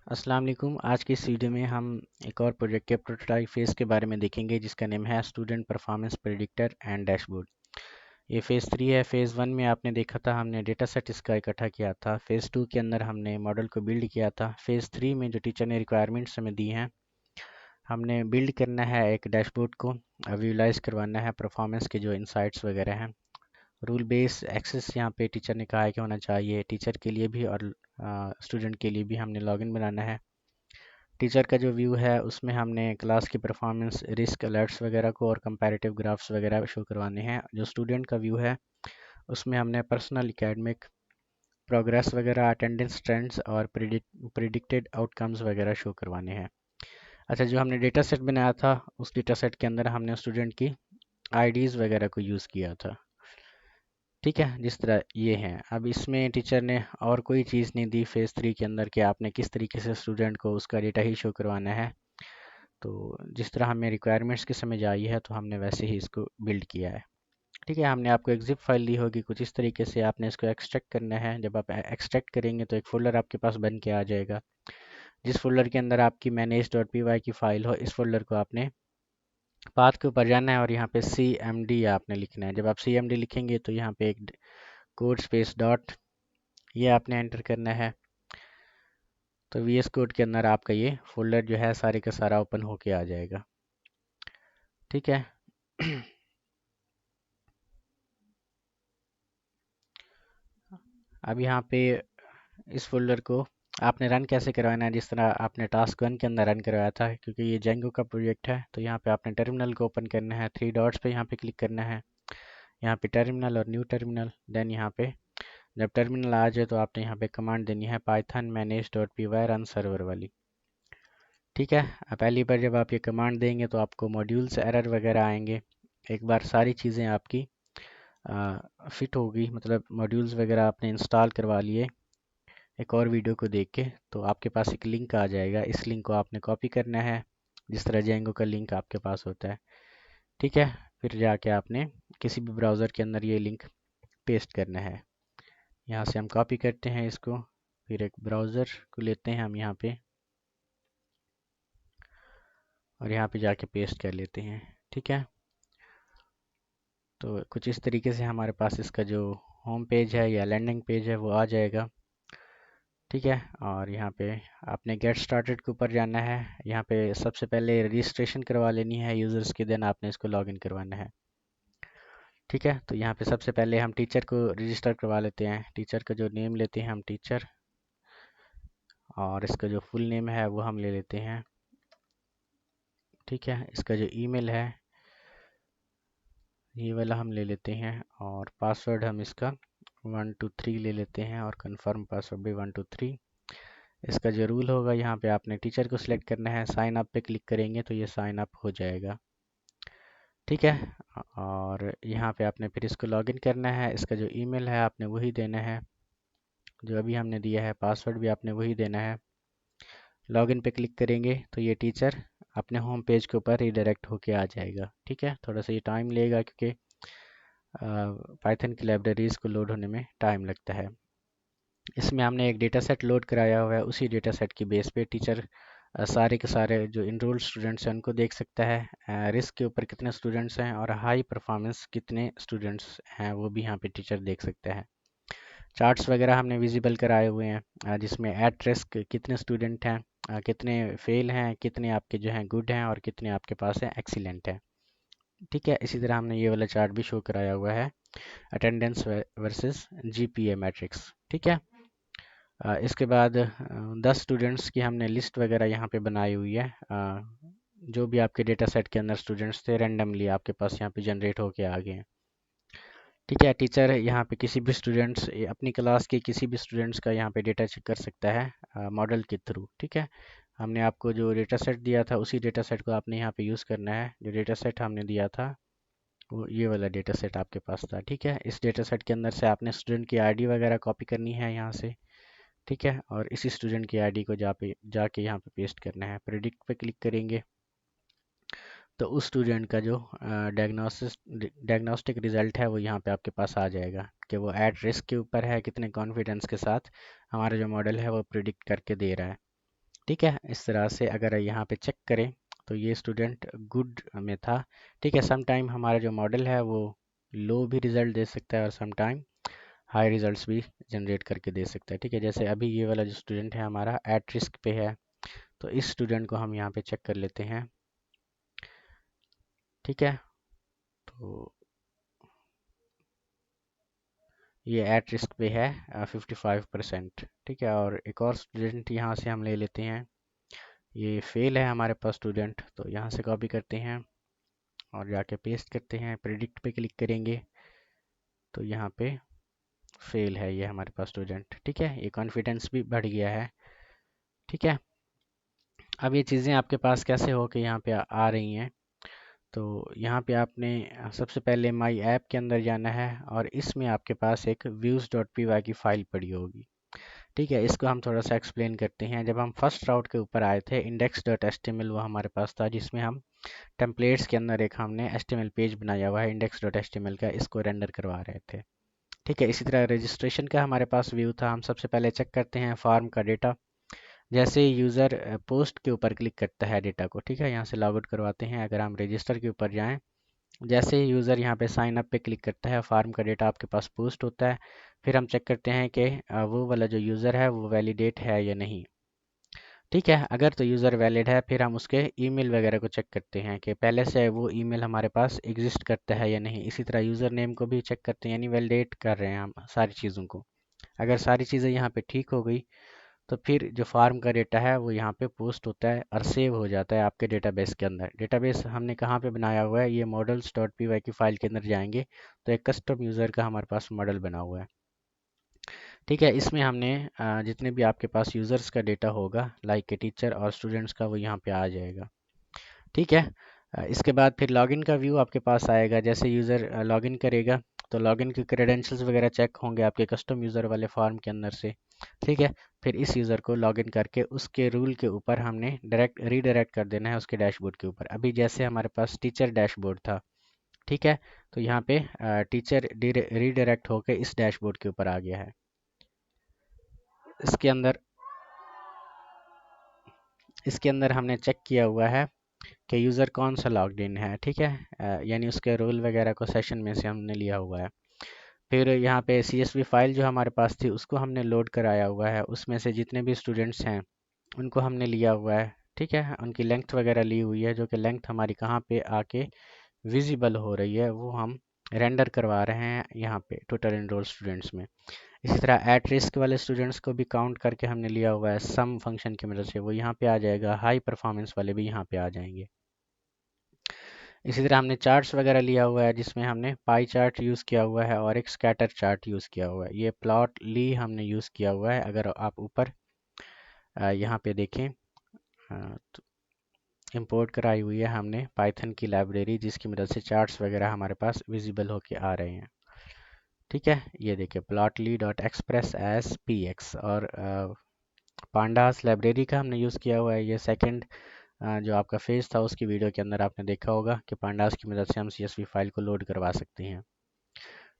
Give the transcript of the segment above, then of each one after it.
अस्सलाम वालेकुम। आज की इस वीडियो में हम एक और प्रोजेक्ट के प्रोटोटाइप फेज़ के बारे में देखेंगे जिसका नेम है student performance predictor and dashboard. ये फ़ेज़ 3 है। फ़ेज़ 1 में आपने देखा था, हमने डेटा सेट इसका इकट्ठा किया था। फ़ेज़ 2 के अंदर हमने मॉडल को बिल्ड किया था। फ़ेज़ 3 में जो टीचर ने रिक्वायरमेंट्स हमें दी हैं, हमने बिल्ड करना है एक डैशबोर्ड को, विजुलाइज करवाना है परफॉर्मेंस के जो इंसाइट्स वगैरह हैं। रूल बेस एक्सेस यहाँ पे टीचर ने कहा है कि होना चाहिए, टीचर के लिए भी और स्टूडेंट के लिए भी हमने लॉगिन बनाना है। टीचर का जो व्यू है उसमें हमने क्लास की परफॉर्मेंस, रिस्क अलर्ट्स वगैरह को और कंपैरेटिव ग्राफ्स वगैरह शो करवाने हैं। जो स्टूडेंट का व्यू है उसमें हमने पर्सनल एकेडमिक प्रोग्रेस वगैरह, अटेंडेंस ट्रेंड्स और प्रिडिक्टेड आउटकम्स वगैरह शो करवाने हैं। अच्छा, जो हमने डेटा सेट बनाया था उस डेटा सेट के अंदर हमने स्टूडेंट की आईडीज़ वगैरह को यूज़ किया था। ठीक है, जिस तरह ये हैं। अब इसमें टीचर ने और कोई चीज़ नहीं दी फ़ेज़ 3 के अंदर कि आपने किस तरीके से स्टूडेंट को उसका डेटा ही शो करवाना है। तो जिस तरह हमें रिक्वायरमेंट्स की समझ आई है तो हमने वैसे ही इसको बिल्ड किया है। ठीक है, हमने आपको एक जिप फाइल दी होगी कुछ इस तरीके से, आपने इसको एक्सट्रैक्ट करना है। जब आप एक्सट्रैक्ट करेंगे तो एक फ़ोल्डर आपके पास बन के आ जाएगा। जिस फोल्डर के अंदर आपकी manage.py की फ़ाइल हो, इस फोल्डर को आपने पाथ के ऊपर जाना है और यहाँ पे cmd आपने लिखना है। जब आप cmd लिखेंगे तो यहाँ पे एक कोड स्पेस डॉट ये आपने एंटर करना है। तो VS कोड के अंदर आपका ये फोल्डर जो है सारे का सारा ओपन होके आ जाएगा। ठीक है। अब यहाँ पे इस फोल्डर को आपने रन कैसे करवाना है, जिस तरह आपने टास्क 1 के अंदर रन करवाया था। क्योंकि ये जेंगो का प्रोजेक्ट है तो यहाँ पे आपने टर्मिनल को ओपन करना है, 3 डॉट्स पे यहाँ पे क्लिक करना है, यहाँ पे टर्मिनल और न्यू टर्मिनल। देन यहाँ पे जब टर्मिनल आ जाए तो आपने यहाँ पे कमांड देनी है पाइथन manage.py रन सर्वर वाली। ठीक है। पहली बार जब आप ये कमांड देंगे तो आपको मॉड्यूल्स एरर वगैरह आएंगे। एक बार सारी चीज़ें आपकी फिट होगी, मतलब मॉड्यूल्स वगैरह आपने इंस्टॉल करवा लिए एक और वीडियो को देख के, तो आपके पास एक लिंक आ जाएगा। इस लिंक को आपने कॉपी करना है जिस तरह जेंगो का लिंक आपके पास होता है। ठीक है। फिर जाके आपने किसी भी ब्राउज़र के अंदर ये लिंक पेस्ट करना है। यहाँ से हम कॉपी करते हैं इसको, फिर एक ब्राउज़र को लेते हैं हम यहाँ पे और यहाँ पे जाके पेस्ट कर लेते हैं। ठीक है। तो कुछ इस तरीके से हमारे पास इसका जो होम पेज है या लैंडिंग पेज है वो आ जाएगा। ठीक है। और यहाँ पे आपने गेट स्टार्टेड के ऊपर जाना है। यहाँ पे सबसे पहले रजिस्ट्रेशन करवा लेनी है यूज़र्स की, देन आपने इसको लॉगिन करवाना है। ठीक है। तो यहाँ पे सबसे पहले हम टीचर को रजिस्टर करवा लेते हैं। टीचर का जो नेम लेते हैं हम टीचर, और इसका जो फुल नेम है वो हम ले लेते हैं। ठीक है। इसका जो ईमेल है ये वाला हम ले लेते हैं, और पासवर्ड हम इसका 123 ले लेते हैं, और कंफर्म पासवर्ड भी 123। इसका जो रूल होगा, यहाँ पे आपने टीचर को सिलेक्ट करना है, साइन अप पे क्लिक करेंगे तो ये साइन अप हो जाएगा। ठीक है। और यहाँ पे आपने फिर इसको लॉगिन करना है। इसका जो ईमेल है आपने वही देना है जो अभी हमने दिया है, पासवर्ड भी आपने वही देना है। लॉगिन पे क्लिक करेंगे तो ये टीचर अपने होम पेज के ऊपर रिडायरेक्ट होके आ जाएगा। ठीक है। थोड़ा सा ये टाइम लेगा क्योंकि पाइथन की लाइब्रेरीज़ को लोड होने में टाइम लगता है। इसमें हमने एक डेटा सेट लोड कराया हुआ है, उसी डेटा सेट की बेस पे टीचर सारे के सारे जो इनरोल्ड स्टूडेंट्स हैं उनको देख सकता है। रिस्क के ऊपर कितने स्टूडेंट्स हैं और हाई परफॉर्मेंस कितने स्टूडेंट्स हैं वो भी यहाँ पे टीचर देख सकता है। चार्ट्स वगैरह हमने विजिबल कराए हुए हैं, जिसमें एट रिस्क कितने स्टूडेंट हैं, कितने फेल हैं, कितने आपके जो हैं गुड हैं और कितने आपके पास हैं एक्सीलेंट हैं। ठीक है। इसी तरह हमने ये वाला चार्ट भी शो कराया हुआ है, अटेंडेंस वर्सेस जीपीए मैट्रिक्स। ठीक है। इसके बाद 10 स्टूडेंट्स की हमने लिस्ट वगैरह यहाँ पे बनाई हुई है। जो भी आपके डेटा सेट के अंदर स्टूडेंट्स थे रैंडमली आपके पास यहाँ पे जनरेट होके आ गए हैं। ठीक है। टीचर यहाँ पे किसी भी स्टूडेंट्स, अपनी क्लास के किसी भी स्टूडेंट्स का यहाँ पे डेटा चेक कर सकता है मॉडल के थ्रू। ठीक है। हमने आपको जो डेटा सेट दिया था उसी डेटा सेट को आपने यहाँ पे यूज़ करना है। जो डेटा सेट हमने दिया था वो ये वाला डेटा सेट आपके पास था। ठीक है। इस डेटा सेट के अंदर से आपने स्टूडेंट की आईडी वगैरह कॉपी करनी है यहाँ से। ठीक है। और इसी स्टूडेंट की आईडी को जाके यहाँ पे पेस्ट करना है। प्रेडिक्ट पे क्लिक करेंगे तो उस स्टूडेंट का जो डायग्नोस्टिक रिजल्ट है वो यहाँ पे आपके पास आ जाएगा कि वो एट रिस्क के ऊपर है, कितने कॉन्फिडेंस के साथ हमारा जो मॉडल है वो प्रिडिक्ट करके दे रहा है। ठीक है, इस तरह से अगर यहाँ पे चेक करें तो ये स्टूडेंट गुड में था। ठीक है, सम टाइम हमारा जो मॉडल है वो लो भी रिजल्ट दे सकता है और सम टाइम हाई रिजल्ट्स भी जनरेट करके दे सकता है। ठीक है, जैसे अभी ये वाला जो स्टूडेंट है हमारा एट रिस्क पे है, तो इस स्टूडेंट को हम यहाँ पे चेक कर लेते हैं। ठीक है, तो ये एट रिस्क पे है 55%। ठीक है, और एक और स्टूडेंट यहाँ से हम ले लेते हैं, ये फेल है हमारे पास स्टूडेंट, तो यहाँ से कॉपी करते हैं और जाके पेस्ट करते हैं, प्रेडिक्ट पे क्लिक करेंगे तो यहाँ पे फेल है ये हमारे पास स्टूडेंट। ठीक है, ये कॉन्फिडेंस भी बढ़ गया है। ठीक है, अब ये चीज़ें आपके पास कैसे हो के यहाँ पे आ रही हैं, तो यहाँ पे आपने सबसे पहले माई ऐप के अंदर जाना है और इसमें आपके पास एक views.py की फाइल पड़ी होगी। ठीक है, इसको हम थोड़ा सा एक्सप्लेन करते हैं। जब हम फर्स्ट राउट के ऊपर आए थे index.html वो हमारे पास था, जिसमें हम टेम्पलेट्स के अंदर एक हमने HTML पेज बनाया हुआ है index.html का, इसको रेंडर करवा रहे थे। ठीक है, इसी तरह रजिस्ट्रेशन का हमारे पास व्यू था। हम सबसे पहले चेक करते हैं फॉर्म का डेटा। जैसे यूज़र पोस्ट के ऊपर क्लिक करता है डेटा को, ठीक है, यहाँ से लॉग आउट करवाते हैं। अगर हम रजिस्टर के ऊपर जाएं, जैसे ही यूज़र यहाँ पे साइन अप पे क्लिक करता है, फार्म का डेटा आपके पास पोस्ट होता है। फिर हम चेक करते हैं कि वो वाला जो यूज़र है वो वैलिडेट है या नहीं। ठीक है, अगर तो यूज़र वैलिड है फिर हम उसके ईमेल वगैरह को चेक करते हैं कि पहले से वो ईमेल हमारे पास एग्जिस्ट करता है या नहीं। इसी तरह यूज़र नेम को भी चेक करते हैं, यानी वैलिडेट कर रहे हैं हम सारी चीज़ों को। अगर सारी चीज़ें यहाँ पे ठीक हो गई तो फिर जो फार्म का डेटा है वो यहाँ पे पोस्ट होता है और सेव हो जाता है आपके डेटाबेस के अंदर। डेटाबेस हमने कहाँ पे बनाया हुआ है, ये मॉडल्स डॉट पी वाई की फाइल के अंदर जाएंगे तो एक कस्टम यूज़र का हमारे पास मॉडल बना हुआ है। ठीक है, इसमें हमने जितने भी आपके पास यूज़र्स का डेटा होगा लाइक के टीचर और स्टूडेंट्स का, वो यहाँ पे आ जाएगा। ठीक है, इसके बाद फिर लॉगिन का व्यू आपके पास आएगा। जैसे यूज़र लॉगिन करेगा तो लॉगिन के क्रेडेंशियल्स वगैरह चेक होंगे आपके कस्टम यूज़र वाले फॉर्म के अंदर से। ठीक है, फिर इस यूज़र को लॉगिन करके उसके रूल के ऊपर हमने डायरेक्ट रीडायरेक्ट कर देना है उसके डैशबोर्ड के ऊपर। अभी जैसे हमारे पास टीचर डैशबोर्ड था, ठीक है, तो यहाँ पे टीचर रीडायरेक्ट होकर इस डैशबोर्ड के ऊपर आ गया है। इसके अंदर हमने चेक किया हुआ है कि यूज़र कौन सा लॉग्ड इन है। ठीक है, यानी उसके रोल वगैरह को सेशन में से हमने लिया हुआ है। फिर यहाँ पे CSV फाइल जो हमारे पास थी उसको हमने लोड कराया हुआ है, उसमें से जितने भी स्टूडेंट्स हैं उनको हमने लिया हुआ है। ठीक है, उनकी लेंथ वगैरह ली हुई है, जो कि लेंथ हमारी कहाँ पे आके विजिबल हो रही है वो हम रेंडर करवा रहे हैं यहाँ पे टोटल एनरोल स्टूडेंट्स में। इसी तरह एट रिस्क वाले स्टूडेंट्स को भी काउंट करके हमने लिया हुआ है सम फंक्शन की मदद से, वो यहाँ पे आ जाएगा। हाई परफॉर्मेंस वाले भी यहाँ पे आ जाएंगे। इसी तरह हमने चार्ट्स वगैरह लिया हुआ है, जिसमें हमने पाई चार्ट यूज़ किया हुआ है और एक स्कैटर चार्ट यूज़ किया हुआ है। ये प्लॉट ली हमने यूज़ किया हुआ है। अगर आप ऊपर यहाँ पे देखें तो इंपोर्ट कराई हुई है हमने पाइथन की लाइब्रेरी, जिसकी मदद से चार्ट्स वगैरह हमारे पास विजिबल होके आ रहे हैं। ठीक है, ये देखिए Plotly dot express as P X, और पांडास लाइब्रेरी का हमने यूज़ किया हुआ है। ये सेकंड जो आपका फेज था उसकी वीडियो के अंदर आपने देखा होगा कि पांडास की मदद से हम CSV फाइल को लोड करवा सकते हैं।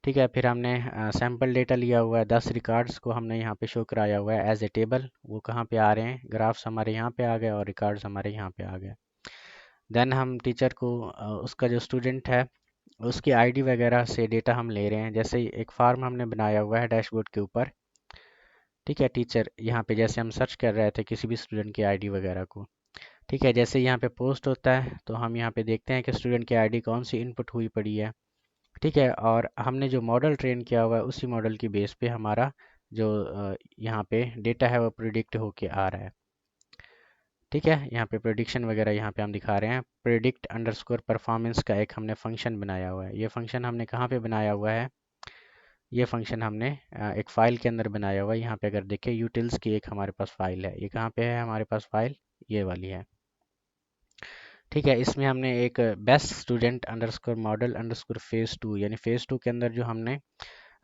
ठीक है, फिर हमने सैम्पल डेटा लिया हुआ है, 10 रिकॉर्ड्स को हमने यहाँ पे शो कराया हुआ है एज ए टेबल। वो कहाँ पे आ रहे हैं, ग्राफ्स हमारे यहाँ पे आ गए और रिकॉर्ड्स हमारे यहाँ पे आ गए। देन हम टीचर को उसका जो स्टूडेंट है उसकी आईडी वगैरह से डेटा हम ले रहे हैं। जैसे एक फार्म हमने बनाया हुआ है डैशबोर्ड के ऊपर। ठीक है, टीचर यहाँ पे जैसे हम सर्च कर रहे थे किसी भी स्टूडेंट की आईडी वगैरह को। ठीक है, जैसे यहाँ पे पोस्ट होता है तो हम यहाँ पे देखते हैं कि स्टूडेंट की आईडी कौन सी इनपुट हुई पड़ी है। ठीक है, और हमने जो मॉडल ट्रेन किया हुआ है उसी मॉडल की बेस पे हमारा जो यहाँ पे डेटा है वो प्रिडिक्ट होके आ रहा है। ठीक है, यहाँ पे प्रिडिक्शन वगैरह यहाँ पे हम दिखा रहे हैं। प्रिडिक्ट अंडरस्कोर परफॉर्मेंस का एक हमने फंक्शन बनाया हुआ है। ये फंक्शन हमने कहाँ पे बनाया हुआ है, ये फंक्शन हमने एक फ़ाइल के अंदर बनाया हुआ है। यहाँ पे अगर देखें यूटिल्स की एक हमारे पास फ़ाइल है, ये कहाँ पे है हमारे पास फ़ाइल, ये वाली है। ठीक है, इसमें हमने एक best student underscore model underscore phase 2, यानी फेज़ 2 के अंदर जो हमने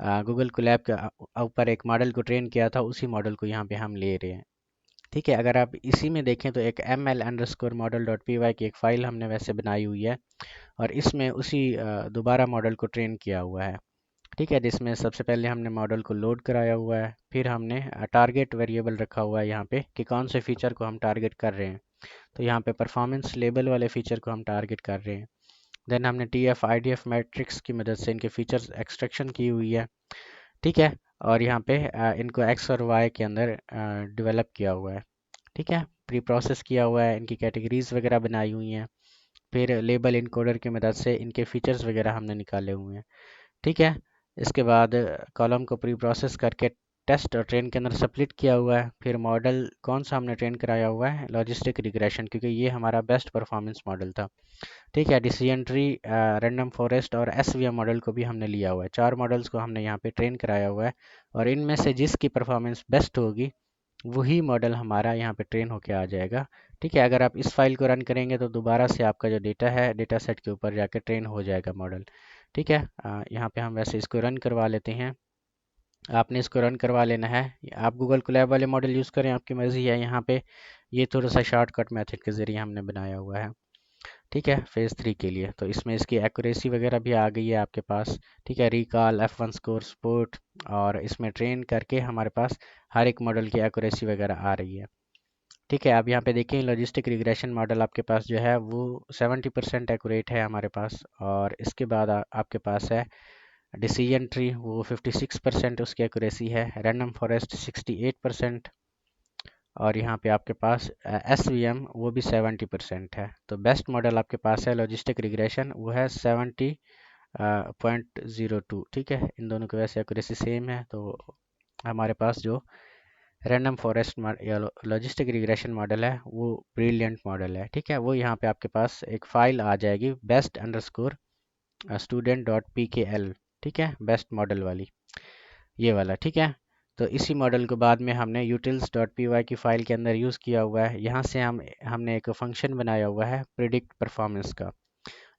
गूगल कोलैब के ऊपर एक मॉडल को ट्रेन किया था उसी मॉडल को यहाँ पे हम ले रहे हैं। ठीक है, अगर आप इसी में देखें तो एक ml underscore model dot P Y की एक फ़ाइल हमने वैसे बनाई हुई है और इसमें उसी दोबारा मॉडल को ट्रेन किया हुआ है। ठीक है, जिसमें सबसे पहले हमने मॉडल को लोड कराया हुआ है, फिर हमने टारगेट वेरिएबल रखा हुआ है यहाँ पे कि कौन से फीचर को हम टारगेट कर रहे हैं। तो यहाँ पे परफॉर्मेंस लेबल वाले फीचर को हम टारगेट कर रहे हैं। देन हमने TF IDF मैट्रिक्स की मदद से इनके फीचर्स एक्सट्रैक्शन की हुई है। ठीक है, और यहाँ पे इनको X और Y के अंदर डेवलप किया हुआ है। ठीक है, प्री प्रोसेस किया हुआ है, इनकी कैटेगरीज वगैरह बनाई हुई हैं, फिर लेबल इनकोडर की मदद से इनके फीचर्स वगैरह हमने निकाले हुए हैं। ठीक है, इसके बाद कॉलम को प्री प्रोसेस करके टेस्ट और ट्रेन के अंदर स्प्लिट किया हुआ है। फिर मॉडल कौन सा हमने ट्रेन कराया हुआ है, लॉजिस्टिक रिग्रेशन, क्योंकि ये हमारा बेस्ट परफॉर्मेंस मॉडल था। ठीक है, डिसीजन ट्री, रैंडम फॉरेस्ट और SVM मॉडल को भी हमने लिया हुआ है। 4 मॉडल्स को हमने यहाँ पे ट्रेन कराया हुआ है, और इनमें से जिसकी परफॉर्मेंस बेस्ट होगी वही मॉडल हमारा यहाँ पे ट्रेन होके आ जाएगा। ठीक है, अगर आप इस फाइल को रन करेंगे तो दोबारा से आपका जो डेटा है डेटा सेट के ऊपर जाके ट्रेन हो जाएगा मॉडल। ठीक है, यहाँ पे हम वैसे इसको रन करवा लेते हैं। आपने इसको रन करवा लेना है। आप गूगल कोलैब वाले मॉडल यूज़ करें, आपकी मर्ज़ी है। यहाँ पे ये थोड़ा सा शॉर्टकट मेथड के ज़रिए हमने बनाया हुआ है। ठीक है, फेज़ 3 के लिए तो इसमें इसकी एक्यूरेसी वगैरह भी आ गई है आपके पास। ठीक है, रिकॉल, F1 स्कोर, सपोर्ट, और इसमें ट्रेन करके हमारे पास हर एक मॉडल की एक्यूरेसी वगैरह आ रही है। ठीक है, अब यहाँ पे देखें लॉजिस्टिक रिग्रेशन मॉडल आपके पास जो है वो 70% एक्यूरेट है हमारे पास। और इसके बाद आपके पास है डिसीजन ट्री, वो 56% उसकी एक्यूरेसी है। रैंडम फॉरेस्ट 68%, और यहाँ पे आपके पास SVM वो भी 70% है। तो बेस्ट मॉडल आपके पास है लॉजिस्टिक रिग्रेशन, वो है 70.02। ठीक है, इन दोनों की वैसे एक्यूरेसी सेम है। तो हमारे पास जो रैंडम फॉरेस्ट या लॉजिस्टिक रिग्रेशन मॉडल है वो ब्रिलियंट मॉडल है। ठीक है, वो यहाँ पे आपके पास एक फ़ाइल आ जाएगी, best_student.pkl। ठीक है, बेस्ट मॉडल वाली, ये वाला। ठीक है, तो इसी मॉडल को बाद में हमने utils.py की फ़ाइल के अंदर यूज़ किया हुआ है। यहाँ से हमने एक फंक्शन बनाया हुआ है प्रिडिक्ट परफॉर्मेंस का।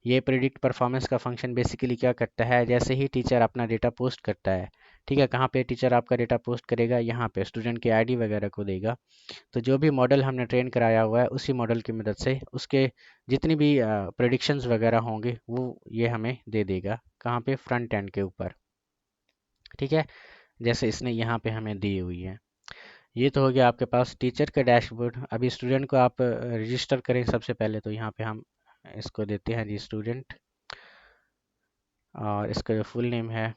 ये प्रिडिक्ट परफॉर्मेंस का फंक्शन बेसिकली क्या करता है, जैसे ही टीचर अपना डेटा पोस्ट करता है, ठीक है, कहाँ पे टीचर आपका डेटा पोस्ट करेगा, यहाँ पे स्टूडेंट की आईडी वगैरह को देगा। तो जो भी मॉडल हमने ट्रेन कराया हुआ है उसी मॉडल की मदद से उसके जितनी भी प्रिडिक्शंस वगैरह होंगे वो ये हमें दे देगा, कहाँ पे, फ्रंट एंड के ऊपर। ठीक है, जैसे इसने यहाँ पे हमें दी हुई है। ये तो हो गया आपके पास टीचर का डैशबोर्ड। अभी स्टूडेंट को आप रजिस्टर करें सबसे पहले, तो यहाँ पे हम इसको देते हैं जी स्टूडेंट, और इसका जो फुल नेम है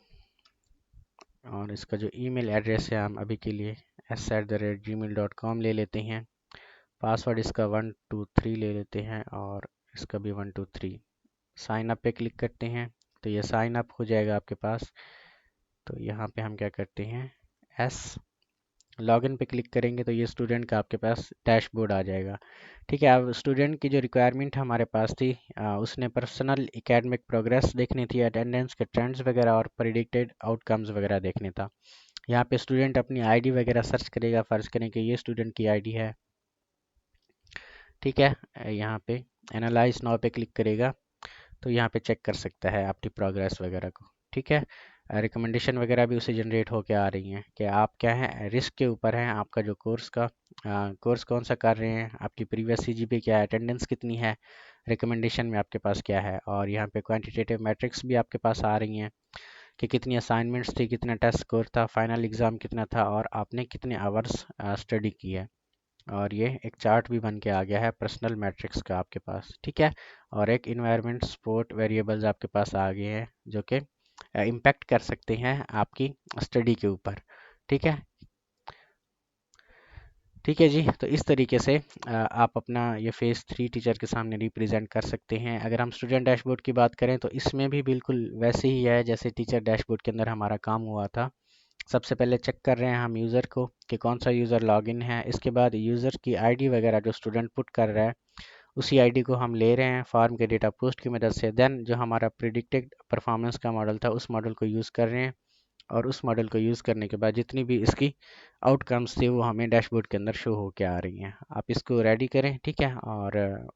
और इसका जो ईमेल एड्रेस है हम अभी के लिए s@gmail.com ले लेते हैं। पासवर्ड इसका 123 ले लेते हैं, और इसका भी 123। साइन अप पे क्लिक करते हैं तो ये साइन अप हो जाएगा आपके पास। तो यहाँ पे हम क्या करते हैं, एस लॉगिन पे क्लिक करेंगे तो ये स्टूडेंट का आपके पास डैशबोर्ड आ जाएगा। ठीक है, अब स्टूडेंट की जो रिक्वायरमेंट हमारे पास थी, उसने पर्सनल एकेडमिक प्रोग्रेस देखनी थी, अटेंडेंस के ट्रेंड्स वगैरह और प्रिडिक्टेड आउटकम्स वगैरह देखने था। यहाँ पे स्टूडेंट अपनी आईडी वगैरह सर्च करेगा, फर्ज करें कि ये स्टूडेंट की आईडी है। ठीक है, यहाँ पे एनालाइज नाउ पे क्लिक करेगा तो यहाँ पे चेक कर सकता है आपकी प्रोग्रेस वगैरह को। ठीक है, रिकमेंडेशन वगैरह भी उसे जनरेट होके आ रही हैं कि आप क्या है, रिस्क के ऊपर हैं आपका जो कोर्स का, कोर्स कौन सा कर रहे हैं, आपकी प्रीवियस CGPA क्या है, अटेंडेंस कितनी है, रिकमेंडेशन में आपके पास क्या है, और यहाँ पे क्वांटिटेटिव मैट्रिक्स भी आपके पास आ रही हैं कि कितनी असाइनमेंट्स थी, कितना टेस्ट स्कोर था, फाइनल एग्ज़ाम कितना था, और आपने कितने आवर्स स्टडी की है। और ये एक चार्ट भी बन के आ गया है पर्सनल मैट्रिक्स का आपके पास। ठीक है, और एक इन्वायरमेंट सपोर्ट वेरिएबल्स आपके पास आ गए हैं जो कि इम्पेक्ट कर सकते हैं आपकी स्टडी के ऊपर। ठीक है, ठीक है जी। तो इस तरीके से आप अपना ये फेज़ 3 टीचर के सामने रिप्रेजेंट कर सकते हैं। अगर हम स्टूडेंट डैशबोर्ड की बात करें तो इसमें भी बिल्कुल वैसे ही है जैसे टीचर डैशबोर्ड के अंदर हमारा काम हुआ था। सबसे पहले चेक कर रहे हैं हम यूज़र को कि कौन सा यूज़र लॉगिन है। इसके बाद यूज़र की आईडी वगैरह जो स्टूडेंट पुट कर रहा है उसी आईडी को हम ले रहे हैं फॉर्म के डेटा पोस्ट की मदद से। देन जो हमारा प्रिडिक्टेड परफॉर्मेंस का मॉडल था उस मॉडल को यूज़ कर रहे हैं, और उस मॉडल को यूज़ करने के बाद जितनी भी इसकी आउटकम्स थी वो हमें डैशबोर्ड के अंदर शो होके आ रही हैं। आप इसको रेडी करें। ठीक है, और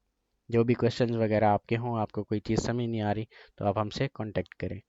जो भी क्वेश्चंस वगैरह आपके हों, आपको कोई चीज़ समझ नहीं आ रही तो आप हमसे कांटेक्ट करें।